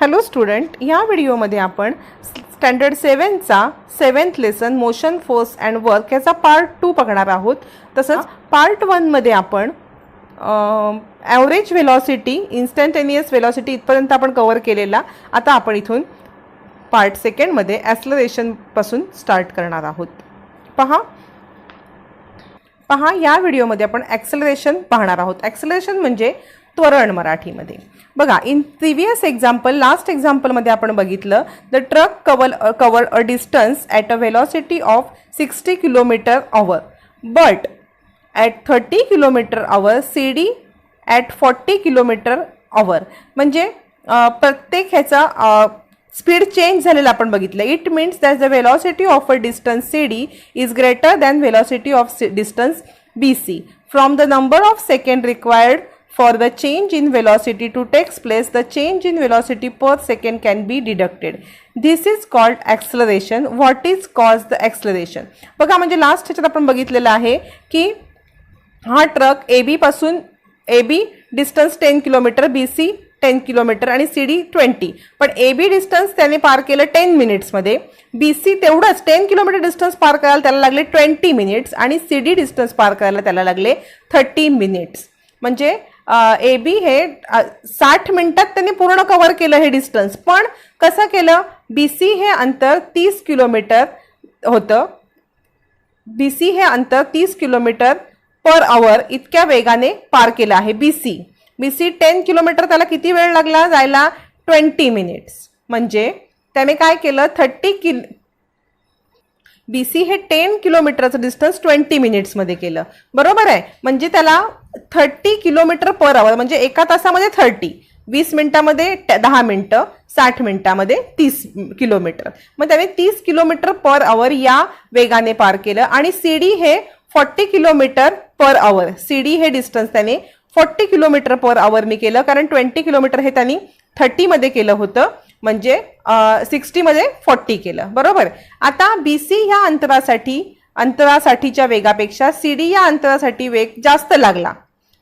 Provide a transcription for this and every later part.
Hello student, या व्हिडिओमध्ये आपण स्टँडर्ड 7चा 7th lesson motion force and work याचा पार्ट 2 बघणार आहोत. तसंच पार्ट 1 मध्ये आपण ॲव्हरेज व्हेलॉसिटी, इन्स्टंटेनियस व्हेलॉसिटी इथपर्यंत आपण कव्हर केलेला. आता आपण इथून पार्ट 2 मध्ये ॲक्सलरेशन पासून स्टार्ट करणार आहोत. पहा या व्हिडिओमध्ये आपण ॲक्सलरेशन पाहणार आहोत. ॲक्सलरेशन म्हणजे त्वरण मराठीमध्ये. बघा, इन प्रिव्हियस एक्झाम्पल, लास्ट एक्झाम्पलमध्ये आपण बघितलं the truck cover a distance at a velocity of 60 km/h but at 30 km/h CD at 40 km/h. म्हणजे प्रत्येक ह्याचा स्पीड चेंज झालेला आपण बघितलं. It means that the velocity of a distance CD is greater than velocity of distance BC. From the number of second required for the change in velocity to takes place, the change in velocity per second can be deducted. This is called acceleration. What is caused the acceleration? बघा, म्हणजे last ह्याच्यात आपण बघितलेलं आहे की हा truck AB पासून AB distance 10 km, BC 10 km आणि CD 20. पण AB डिस्टन्स त्याने पार केलं 10 मिनिट्समध्ये. BC तेवढंच 10 km डिस्टन्स पार करायला त्याला लागले 20 मिनिट्स आणि CD डिस्टन्स पार करायला त्याला लागले 30 मिनिट्स. म्हणजे AB हे 60 मिनिटात त्यांनी पूर्ण कव्हर केलं हे डिस्टन्स. पण कसं केलं? BC हे अंतर 30 किलोमीटर होतं. BC हे अंतर 30 km/h इतक्या वेगाने पार केलं आहे BC. 10 किलोमीटर त्याला किती वेळ लागला जायला? 20 मिनिट्स. म्हणजे त्याने काय केलं? BC हे 10 किलोमीटरचं डिस्टन्स 20 मिनिट्समध्ये केलं. बरोबर आहे. म्हणजे त्याला 30 km/h म्हणजे एका तासामध्ये 30, 20 मिनिटामध्ये 10 मिनिटं, 60 मिनिटामध्ये 30 किलोमीटर. मग त्याने 30 km/h या वेगाने पार केलं. आणि CD हे 40 km/h. CD हे डिस्टन्स त्याने 40 km/h केलं, कारण 20 किलोमीटर हे त्यांनी 30 मध्ये केलं होतं. म्हणजे 60 मध्ये 40 केलं. बरोबर. आता BC या अंतरासाठीच्या वेगापेक्षा CD या अंतरासाठी वेग जास्त लागला.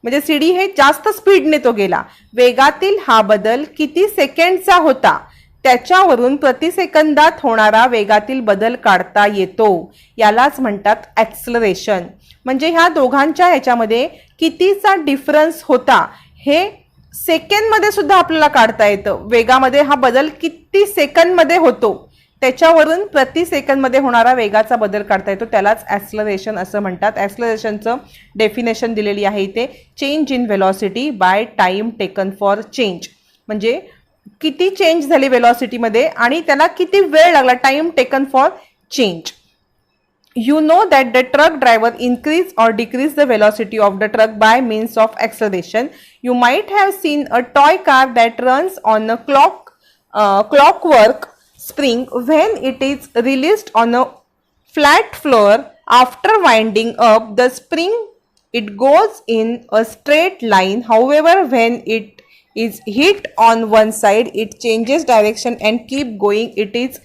म्हणजे CD हे जास्त स्पीडने तो गेला. वेगातील हा बदल किती सेकंडचा होता त्याच्यावरून प्रति सेकंदात होणारा वेगातील बदल काढता येतो. यालाच म्हणतात ॲक्सलरेशन. म्हणजे ह्या दोघांच्या ह्याच्यामध्ये कितीचा डिफरन्स होता हे सेकंडमध्ये सुद्धा आपल्याला काढता येतं. वेगामध्ये हा बदल किती सेकंडमध्ये होतो त्याच्यावरून प्रति सेकंडमध्ये होणारा वेगाचा बदल काढता येतो. त्यालाच ॲक्सलरेशन असं म्हणतात. ॲक्सलरेशनचं डेफिनेशन दिलेली आहे इथे. Change in velocity by time taken for change. म्हणजे किती चेंज झाली व्हेलॉसिटीमध्ये आणि त्याला किती वेळ लागला, time taken for change. You know that the truck driver increase or decrease the velocity of the truck by means of acceleration. You might have seen a toy car that runs on a clockwork spring. When it is released on a flat floor after winding up the spring, it goes in a straight line. However, when it is hit on one side, it changes direction and keep going. It is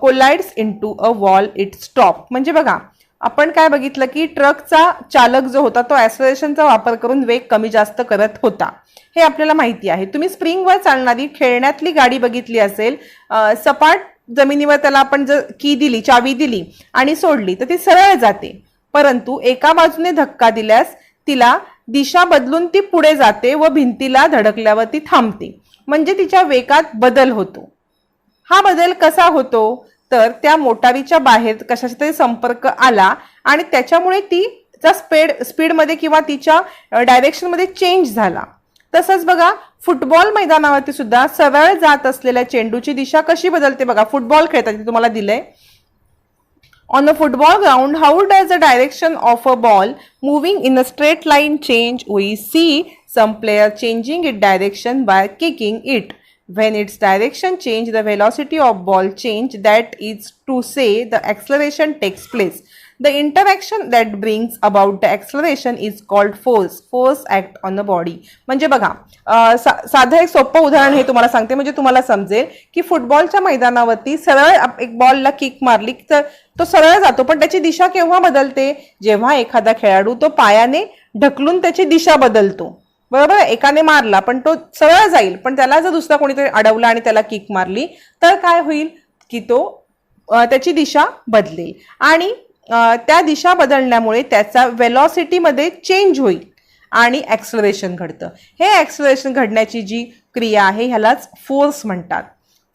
collides into a wall, it stop. म्हणजे बघा, आपण काय बघितलं की ट्रकचा चालक जो होता तो ॲक्सलरेशनचा वापर करून वेग कमी जास्त करत होता. हे आपल्याला माहिती आहे. तुम्ही स्प्रिंगवर चालणारी खेळण्यातली गाडी बघितली असेल. सपाट जमिनीवर त्याला आपण जर चावी दिली आणि सोडली तर ती सरळ जाते. परंतु एका बाजूने धक्का दिल्यास तिला दिशा बदलून ती पुढे जाते व भिंतीला धडकल्यावर ती थांबते. म्हणजे तिच्या वेगात बदल होतो. हा बदल कसा होतो? तर त्या मोटारीच्या बाहेर कशाचा तरी संपर्क आला आणि त्याच्यामुळे तिचा स्पीडमध्ये किंवा तिच्या डायरेक्शनमध्ये चेंज झाला. तसंच बघा, फुटबॉल मैदानावरती सुद्धा सरळ जात असलेल्या चेंडूची दिशा कशी बदलते बघा. फुटबॉल खेळताना तुम्हाला दिलंय. On a football ground, how does the direction of a ball moving in a straight line change? We see some player changing its direction by kicking it. When its direction change, the velocity of ball change. That is to say, the acceleration takes place. The interaction that brings about the acceleration is called force. Force act on the body. म्हणजे बघा, साधं एक सोपं उदाहरण हे तुम्हाला सांगते म्हणजे तुम्हाला समजेल की फुटबॉलच्या मैदानावरती सरळ एक बॉलला किक मारली तर तो सरळ जातो. पण त्याची दिशा केव्हा बदलते? जेव्हा एखादा खेळाडू तो पायाने ढकलून त्याची दिशा बदलतो. बरोबर, एकाने मारला पण तो सरळ जाईल, पण त्याला जर दुसरा कोणीतरी अडवला आणि त्याला किक मारली तर काय होईल की तो त्याची दिशा बदलेल आणि त्या दिशा बदलण्यामुळे त्याचा वेलॉसिटी मध्ये चेंज होईल आणि ॲक्सलरेशन घडतं. हे ॲक्सलरेशन घडण्याची जी क्रिया आहे ह्यालाच फोर्स म्हणतात.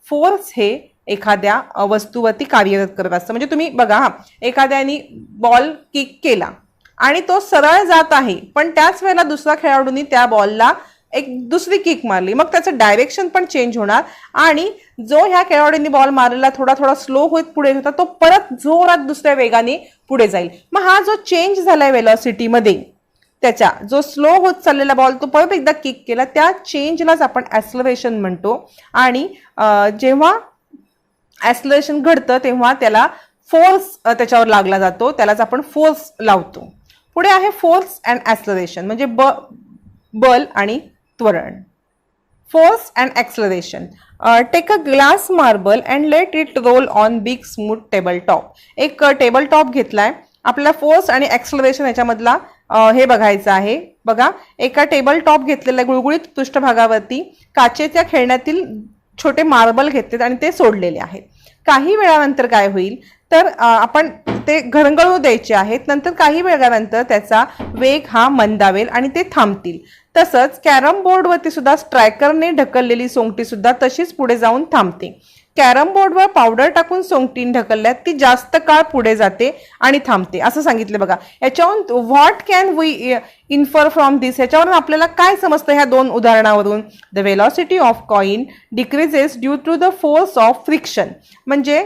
फोर्स हे एखाद्या वस्तूवरती कार्यरत करत असतं. म्हणजे तुम्ही बघा, हा एखाद्याने बॉल किक केला आणि तो सरळ जात आहे, पण त्याच वेळेला दुसऱ्या खेळाडूंनी त्या बॉलला एक दुसरी किक मारली, मग त्याचं डायरेक्शन पण चेंज होणार आणि जो ह्या खेळाडूंनी बॉल मारलेला थोडा थोडा स्लो होत पुढे होता तो परत जोरात दुसऱ्या वेगाने पुढे जाईल. मग हा जो चेंज झालाय वेलॉसिटीमध्ये, त्याचा जो स्लो होत चाललेला बॉल तो परत एकदा किक केला, त्या चेंजलाच आपण ॲक्सलरेशन म्हणतो. आणि जेव्हा ॲक्सलरेशन घडतं तेव्हा त्याला फोर्स त्याच्यावर लागला जातो, त्यालाच आपण फोर्स लावतो. पुढे आहे फोर्स अँड ॲक्सलरेशन, म्हणजे बल आणि त्वरण. Force and acceleration. Take a glass marble and let it roll on big smooth table top. एक टेबल टॉप घेतलाय, आपल्याला फोर्स आणि ॲक्सलरेशन याच्यामधला हे बघायचं आहे. बघा, एका टेबल टॉप घेतलेल्या गुळगुळीत पृष्ठभागावरती काचेच्या खेळण्यातील छोटे मार्बल घेतलेत आणि ते सोडलेले आहेत. काही वेळानंतर काय होईल तर आपण ते घरंगळू द्यायचे आहेत. नंतर काही वेळानंतर त्याचा वेग हा मंदावेल आणि ते थांबतील. तसंच कॅरम बोर्डवरती सुद्धा स्ट्रायकरने ढकललेली सोंगटी सुद्धा तशीच पुढे जाऊन थांबते. कॅरम बोर्डवर पावडर टाकून सोंगटीने ढकलल्यात ती जास्त काळ पुढे जाते आणि थांबते असं सांगितलं. बघा, याच्यावरून what can we infer from this, याच्यावरून आपल्याला काय समजतं ह्या दोन उदाहरणावरून. The velocity of coin decreases due to the force of friction. म्हणजे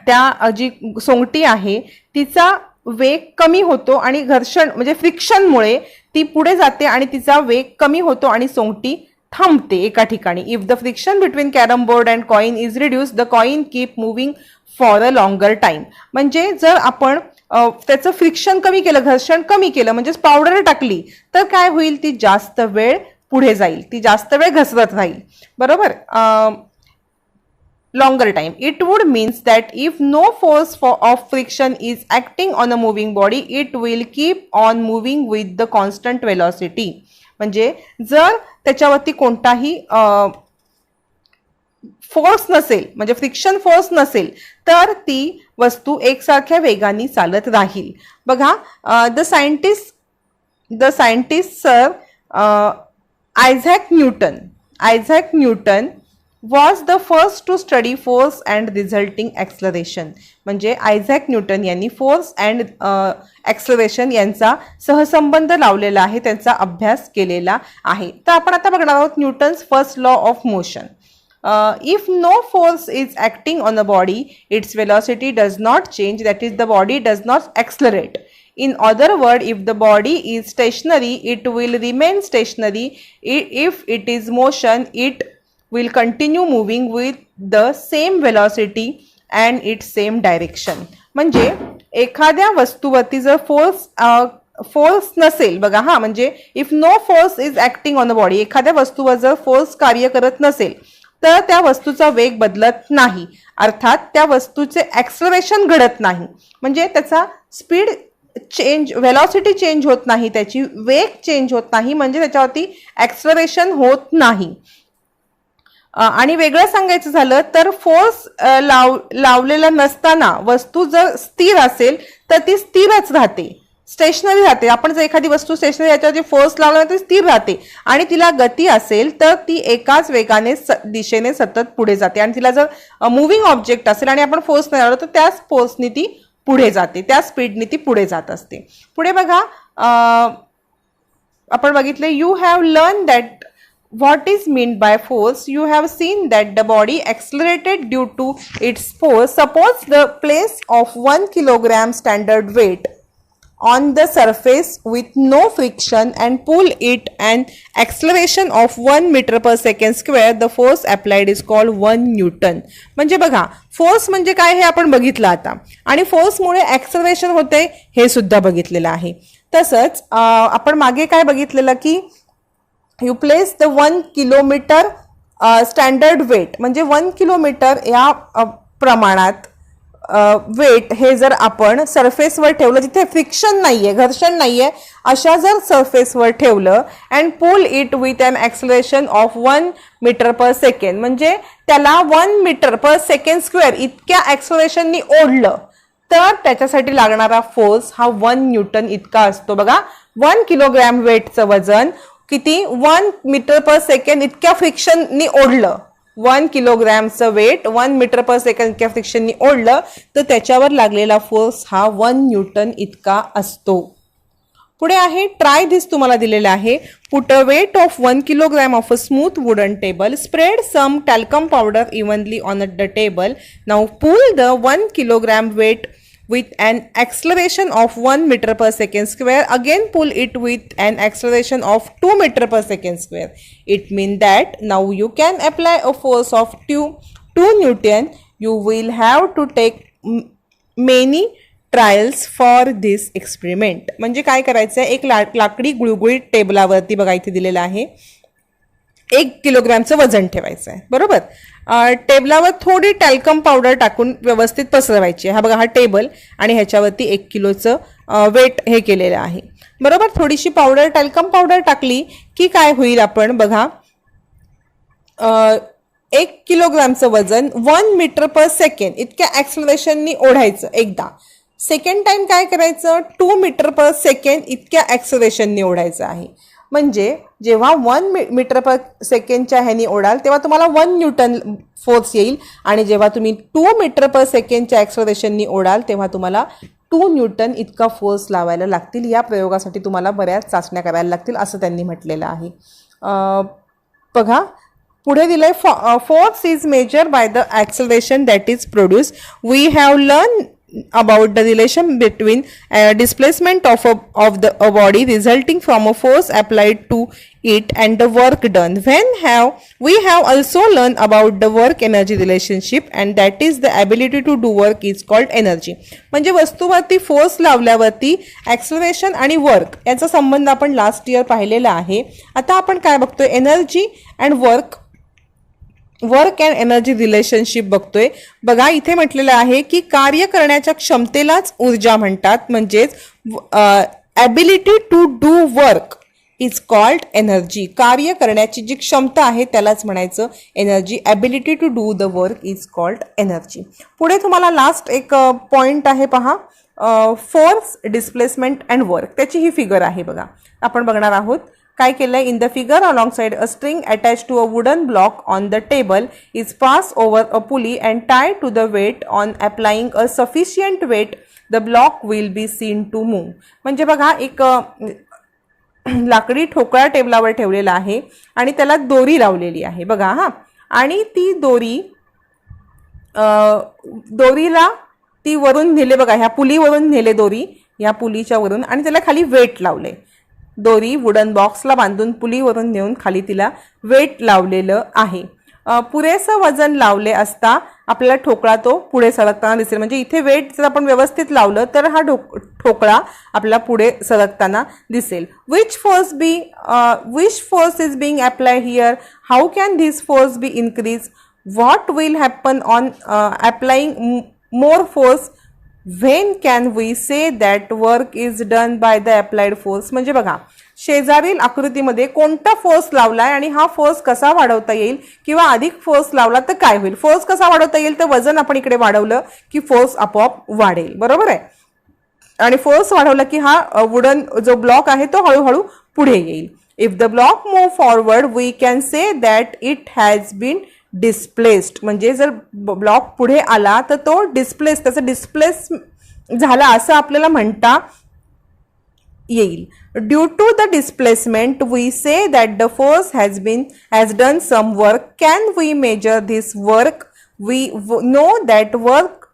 त्या जी सोंगटी आहे तिचा वेग कमी होतो आणि घर्षण म्हणजे फ्रिक्शनमुळे ती पुढे जाते आणि तिचा वेग कमी होतो आणि सोंगटी थांबते एका ठिकाणी. If the friction between carrom board and coin is reduce the coin keep moving for a longer time. म्हणजे जर आपण त्याचं फ्रिक्शन कमी केलं, घर्षण कमी केलं, म्हणजेच पावडर टाकली, तर काय होईल, ती जास्त वेळ पुढे जाईल, ती जास्त वेळ घसरत राहील. बरोबर, longer time. It would means that if no force of friction is acting on a moving body, it will keep on moving with the constant velocity. म्हणजे जर त्याच्यावरती कोणताही फोर्स नसेल, म्हणजे फ्रिक्शन फोर्स नसेल, तर ती वस्तू एकसारख्या वेगाने चालत राहील. बघा, the scientist sir Isaac Newton was the first to study force and resulting acceleration. म्हणजे आयझॅक न्यूटन यांनी फोर्स अँड ॲक्सलरेशन यांचा सहसंबंध लावलेला आहे, त्यांचा अभ्यास केलेला आहे. तर आपण आता बघणार आहोत Newton's first law of motion. If no force is acting on a body, its velocity does not change, that is the body does not accelerate. In other words, if the body is stationary, it will remain stationary. If it is motion, it will continue moving with the same velocity and its same direction. म्हणजे एखाद्या वस्तूवरती जर force नसेल, बघा हा, म्हणजे if no force is acting on a body, एखाद्या वस्तूवर जर फोर्स कार्य करत नसेल तर त्या वस्तूचा वेग बदलत नाही, अर्थात त्या वस्तूचे ॲक्सलरेशन घडत नाही. म्हणजे त्याचा स्पीड चेंज, वेलॉसिटी चेंज होत नाही, त्याची वेग चेंज होत नाही, म्हणजे त्याच्यावरती ॲक्सलरेशन होत नाही. आणि वेगळं सांगायचं झालं तर फोर्स लावलेला नसताना वस्तू जर स्थिर असेल तर ती स्थिरच राहते, स्टेशनरी राहते. आपण जर एखादी वस्तू स्टेशनरी याच्यावरती फोर्स लावला तर स्थिर राहते, आणि तिला गती असेल तर ती एकाच वेगाने दिशेने सतत पुढे जाते. आणि तिला जर मुव्हिंग ऑब्जेक्ट असेल आणि आपण फोर्स नाही लावला तर त्याच फोर्सनी ती पुढे जाते, त्या स्पीडने ती पुढे जात असते. पुढे बघा, आपण बघितले you have learn that what is meant by force. You have seen that the body accelerated due to its force. Suppose the place of 1 kilogram standard weight on the surface with no friction and pull it an acceleration of 1 meter per second square. The force applied is called 1 Newton. म्हणजे बघा, force म्हणजे काय हे आपण बघितलं आता, आणि फोर्समुळे acceleration होते हे सुद्धा बघितलेलं आहे. तसंच आपण मागे काय बघितलेलं की you place the 1 kilometre standard weight, म्हणजे 1 किलोमीटर या प्रमाणात वेट हे जर आपण सरफेसवर ठेवलं, जिथे फ्रिक्शन नाहीये, घर्षण नाहीये, अशा जर सरफेसवर ठेवलं and pull it with an acceleration of 1 metre per second, म्हणजे त्याला 1 मीटर पर सेकंड स्क्वेअर इतक्या ॲक्सलरेशननी ओढलं तर त्याच्यासाठी लागणारा फोर्स हा 1 न्यूटन इतका असतो. बघा, 1 किलोग्रॅम वेटचं वजन किती, 1 मीटर पर सेकंड इतक्या फ्रिक्शननी ओढलं, 1 किलोग्रॅमचं वेट 1 मीटर पर सेकंड इतक्या फ्रिक्शननी ओढलं तर त्याच्यावर लागलेला फोर्स हा 1 न्यूटन इतका असतो. पुढे आहे ट्राय धिस, तुम्हाला दिलेलं आहे. Put a weight of 1 kilogram of a smooth wooden table, spread some talcum powder evenly on the table, now pull the 1 kilogram weight with an acceleration of 1 meter per second square, again pull it with an acceleration of 2 meter per second square. It means that now you can apply a force of 2 Newton. You will have to take many trials for this experiment. म्हणजे काय करायचं आहे, एक लाकडी गुळगुळीत टेबलावरती बघा इथे दिलेलं आहे 1 किलोग्रॅमचं वजन ठेवायचं आहे, बरोबर. टेबलावर थोडी टॅल्कम पावडर टाकून व्यवस्थित पसरवायची. हा बघा, हा टेबल आणि ह्याच्यावरती 1 किलोचं वेट हे केलेलं आहे, बरोबर. थोडीशी पावडर, टॅल्कम पावडर टाकली की काय होईल, आपण बघा 1 किलोग्रॅमचं वजन 1 मीटर पर सेकंड इतक्या ॲक्सलरेशननी ओढायचं एकदा. सेकंड टाइम काय करायचं, 2 मीटर पर सेकंड इतक्या ॲक्सलरेशननी ओढायचं आहे. म्हणजे जेव्हा 1 मीटर पर सेकंडच्या ह्यानी ओढाल तेव्हा तुम्हाला 1 न्यूटन फोर्स येईल, आणि जेव्हा तुम्ही 2 मीटर पर सेकंडच्या ॲक्सलरेशननी ओढाल तेव्हा तुम्हाला 2 न्यूटन इतका फोर्स लावायला लागतील. या प्रयोगासाठी तुम्हाला बऱ्याच चाचण्या करायला लागतील असं त्यांनी म्हटलेलं आहे. बघा पुढे दिलंय, force is measure by the acceleration that is produce. We have learn about the relation between displacement of a body resulting from a force applied to it and the work done. We have also learned about the work energy relationship, and that is the ability to do work is called energy. म्हणजे वस्तूवरती force लावल्यावरती acceleration आणि work याचा संबंध आपण last year पाहिलेला आहे. आता आपण काय बघतोय, energy and work and energy relationship बघतोय. बघा इथे म्हटलेलं आहे की कार्य करण्याच्या क्षमतेलाच ऊर्जा म्हणतात, म्हणजेच ability to do work is called energy. कार्य करण्याची जी क्षमता आहे त्यालाच म्हणायचं energy. Ability to do the work is called energy. पुढे तुम्हाला लास्ट एक पॉइंट आहे पहा, फोर्स, डिस्प्लेसमेंट अँड वर्क. त्याची ही फिगर आहे बघा, आपण बघणार आहोत. काय केलंय, in the figure alongside a string attached to a wooden block on the table is passed over a pulley and tied to the weight. On applying a sufficient weight the block will be seen to move. म्हणजे बघा एक लाकडी ठोकळा टेबलावर ठेवलेला आहे आणि त्याला दोरी लावलेली आहे बघा. हा, आणि ती दोरीला ती वरून नेले बघा, ह्या पुलीवरून नेले दोरी, ह्या पुलीच्या वरून, आणि त्याला खाली वेट लावले. दोरी वुडन बॉक्सला बांधून पुलीवरून नेऊन खाली तिला वेट लावलेलं आहे. पुरेसं वजन लावले असता आपल्याला ठोकळा तो पुढे सरकताना दिसेल. म्हणजे इथे वेट जर आपण व्यवस्थित लावलं तर हा ठोकळा आपल्याला पुढे सरकताना दिसेल. Which force is being applied here, how can this force B increase, what will happen on applying more force, when can we say that work is done by the applied force. म्हणजे बघा शेजारील आकृतीमध्ये कोणता force लावलाय आणि हा force कसा वाढवता येईल, किंवा अधिक फोर्स लावला तर काय होईल. फोर्स कसा वाढवता येईल, तर वजन आपण इकडे वाढवलं की फोर्स आपोआप वाढेल, बरोबर आहे. आणि फोर्स वाढवला की हा वुडन जो ब्लॉक आहे तो हळूहळू पुढे येईल. If the block move forward we can say that it has been displaced. म्हणजे जर ब्लॉक पुढे आला तर तो डिस्प्लेस, त्याचं डिस्प्लेस झाला असं आपल्याला म्हणता येईल. Due to the displacement we say that the force has done some work. Can we measure this work, we know that work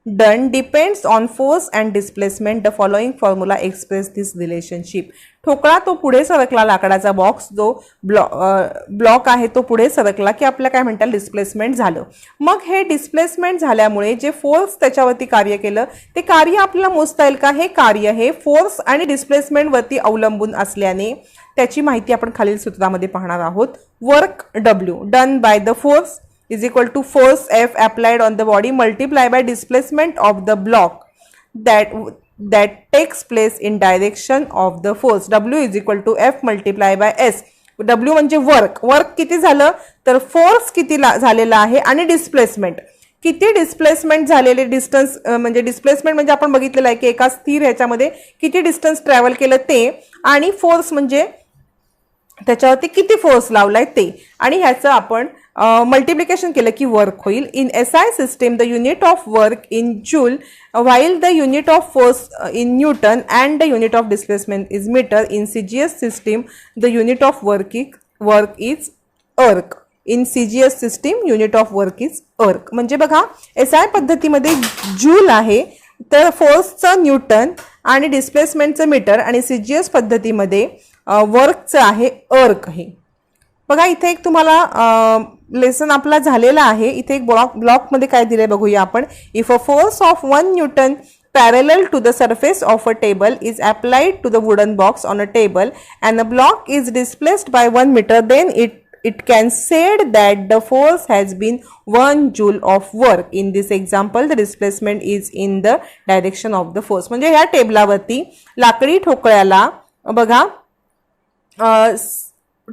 done depends on force and displacement. The following formula express this relationship. ठोकळा तो पुढे सरकला, लाकडाचा box जो block आहे तो पुढे सरकला की आपल्याला काय म्हणतात, डिस्प्लेसमेंट झालं. मग हे डिस्प्लेसमेंट झाल्यामुळे जे फोर्स त्याच्यावरती कार्य केलं ते कार्य आपल्याला मोजता येईल का. हे कार्य हे फोर्स आणि डिस्प्लेसमेंट वरती अवलंबून असल्याने त्याची माहिती आपण खालील सूत्रामध्ये पाहणार आहोत. Work W done by the force is equal to force F applied on the body multiply by displacement of the block that takes place in direction of the force. W is equal to F multiply by S. W म्हणजे work किती झालं तर force किती झालेला आहे आणि displacement किती displacement झालेले डिस्टन्स म्हणजे डिस्प्लेसमेंट म्हणजे आपण बघितलेलं आहे की एका स्थिर ह्याच्यामध्ये किती डिस्टन्स ट्रॅव्हल केलं ते आणि फोर्स म्हणजे त्याच्यावरती किती फोर्स लावलाय ते आणि ह्याचं आपण मल्टिप्लिकेशन केलं की वर्क होईल. In SI system the unit of work in joule while the unit of force in Newton and the unit of displacement is meter. In CGS system the unit of work is erg. In CGS system unit of work is erg. म्हणजे बघा SI पद्धतीमध्ये joule आहे तर फोर्सचं Newton आणि डिस्प्लेसमेंटचं metre आणि CGS पद्धतीमध्ये वर्कचं आहे अर्क हे. बघा इथे एक तुम्हाला लेसन आपला झालेला आहे. इथे एक ब्लॉकमध्ये काय दिलंय बघूया आपण. If a force of 1 Newton parallel to the surface of a table is applied to the wooden box on a table and the block is displaced by 1 meter, then it can said that the force has been 1 joule of work. In this example the displacement is in the direction of the force. म्हणजे ह्या टेबलावरती लाकडी ठोकळ्याला बघा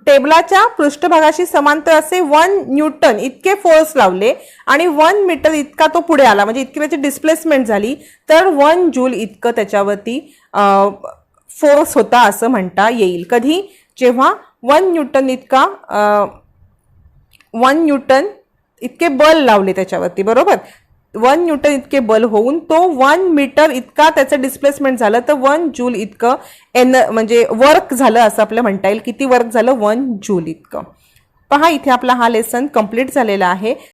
टेबलाच्या पृष्ठभागाशी समांतर असे 1 Newton इतके force लावले आणि 1 मीटर इतका तो पुढे आला म्हणजे इतकी त्याची डिस्प्लेसमेंट झाली तर 1 जूल इतकं त्याच्यावरती फोर्स होता असं म्हणता येईल. कधी जेव्हा 1 न्यूटन इतके बल लावले त्याच्यावरती बरोबर 1 न्यूटन इतके बल होऊन तो 1 मीटर इतका त्याचं डिस्प्लेसमेंट झालं तर 1 जूल इतकं म्हणजे वर्क झालं असं आपल्याला म्हणता येईल. किती वर्क झालं 1 जूल इतकं. पहा इथे आपला हा लेसन कंप्लीट झालेला आहे.